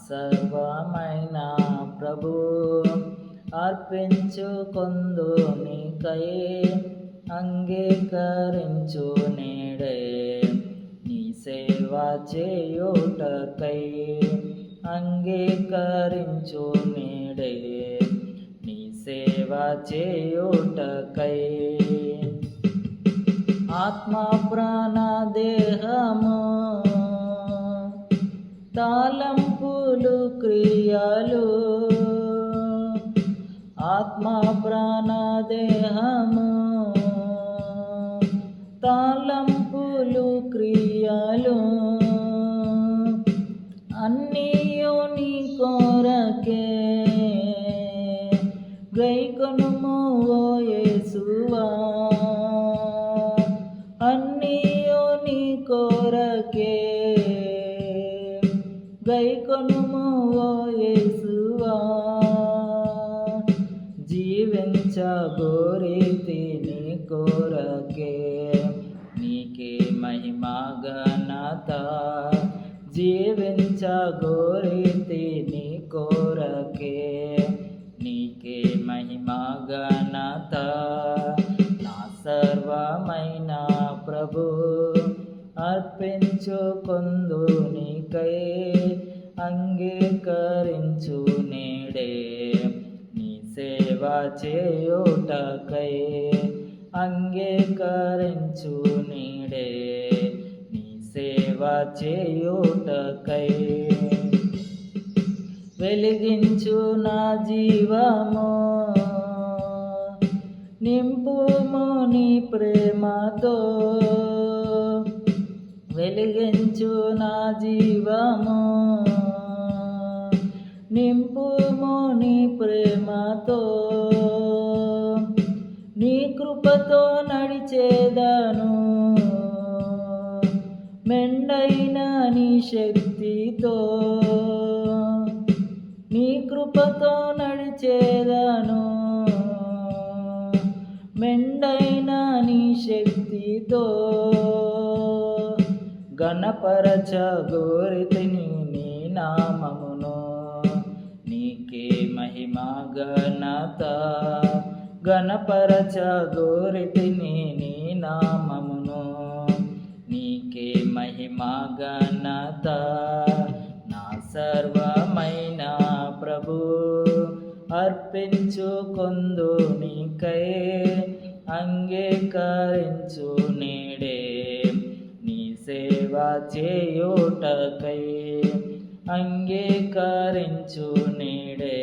సర్వమైన ప్రభు అర్పించుకొందు నీకై అంగీకరించు నేడే నీ సేవ చేయుటకై అంగీకరించు నేడే నీ సేవ చేయుటకై ఆత్మ ప్రాణ దేహము తలంపులు క్రియలు ఆత్మ ప్రాణ దేహము తలంపులు క్రియలు అన్నీయు నీ కొరకే గైకొనుము ఓ యేసువా అన్నీయు నీ కొరకే గైకొనుము ఓ యేసువా జీవించగోరితి నీ కొరకే నీకే మహిమా ఘనత జీవించగోరితి నీ కొరకే నీకే మహిమా ఘనత నా సర్వమైన ప్రభు అర్పించుకొందు నీకై అంగీకరించు నేడే నీ సేవ చేయుటకై అంగీకరించు నేడే నీ సేవ చేయుటకై వెలిగించు నా జీవము నింపుము నీ ప్రేమతో వెలిగించు నా జీవము నింపుము నీ ప్రేమతో నీ కృపతో నడిచేదను మెండైన నీ శక్తితో నీ కృపతో నడిచేదను మెండైన నీ శక్తితో గణపరచగోరితిని నీ నామమును నీకే మహిమా ఘనత గణపరచగోరితిని నీ నామమును నీకే మహిమా ఘనత నా సర్వమైన ప్రభు అర్పించుకొందు నీకై అంగీకరించు నేడే నీ సేవ చేయుటకై అంగీకరించు నేడే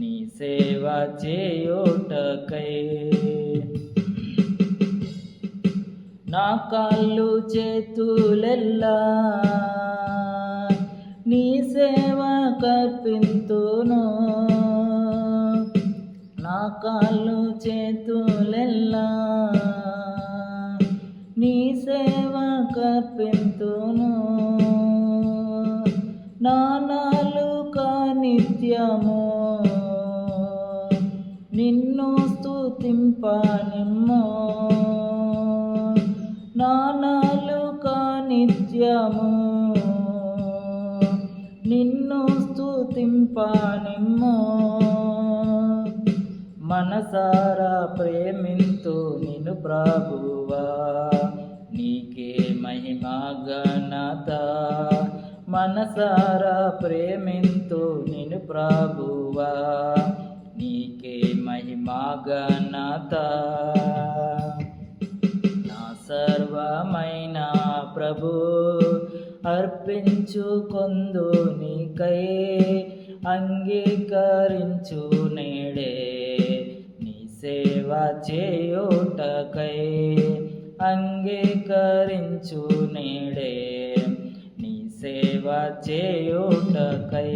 నీ సేవ చేయుటకై నా కాళ్ళు చేతులెల్లా నీ సేవ కర్పింతును నా కాళ్ళు చేతులెల్లా నీ సేవ కర్పింతును నా నాలుక నిత్యము నిన్ను స్తుతింపనిమ్ము నా నాలుక నిత్యము నిన్ను స్తుతింపనిమ్ము మనసారా ప్రేమింతు నిన్ను ప్రభువా నీకే మహిమా ఘనత మనసారా ప్రేమింతు నిన్ను ప్రభువా నీకే మహిమా ఘనత నా సర్వమైన ప్రభు అర్పించుకొందు నీకై అంగీకరించు నేడే నీ సేవ చేయుటకై అంగీకరించు నేడే నీ సేవ చేయుటకై